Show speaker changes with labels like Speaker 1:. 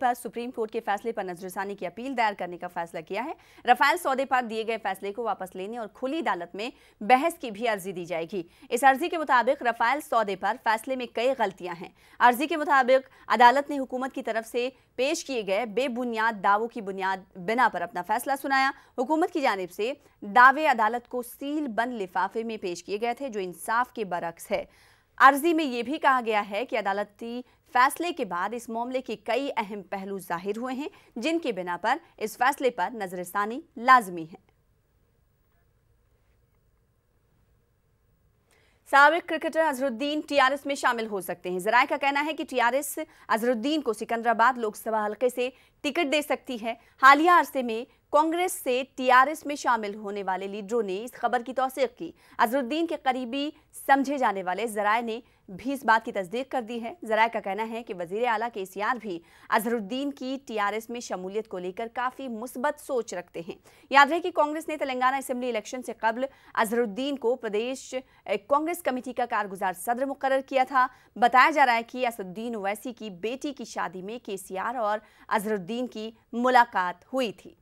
Speaker 1: पर supreme court के फैसले पर नजरसानी की अपील दायर करने का फैसला किया है। राफेल सौदे पर दिए गए फैसले को वापस लेने और खुली अदालत में बहस की भी अर्जी दी जाएगी। इस अर्जी के मुताबिक राफेल सौदे पर फैसले में कई गलतियां हैं। अर्जी के मुताबिक अदालत ने हुकूमत की तरफ से पेश किए गए बेबुनियाद दावों की बिना पर अपना फैसला सुनाया। हुकूमत की जानिब से दावे अदालत को सील बंद लिफाफे में पेश किए गए थे, जो इंसाफ के बरक्स है। अर्जी में यह भी कहा गया है कि अदालती फैसले के बाद इस मामले के कई अहम पहलू जाहिर हुए हैं, जिनके बिना पर इस फैसले पर नजरसानी लाजमी है। साबिक क्रिकेटर अजहरुद्दीन टीआरएस में शामिल हो सकते हैं। जराये का कहना है कि टीआरएस अजहरुद्दीन को सिकंदराबाद लोकसभा हलके से टिकट दे सकती है। हालिया अरसे में कांग्रेस से टीआरएस में शामिल होने वाले लीडरों ने इस खबर की तौसीक की। अजहरुद्दीन के करीबी समझे जाने वाले जराये ने भी इस बात की तस्दीक कर दी है। जराये का कहना है कि वजीर आला केसीआर भी अजहरुद्दीन की टीआरएस में शमूलियत को लेकर काफी मुस्बत सोच रखते हैं। याद रहे कि कांग्रेस ने तेलंगाना असेंबली इलेक्शन से कबल अजहरुद्दीन को प्रदेश कांग्रेस कमेटी का कारगुजार सदर मुकर्रर किया था। बताया जा रहा है कि असदुद्दीन ओवैसी की बेटी की शादी में केसीआर और अजहरुद्दीन की मुलाकात हुई थी।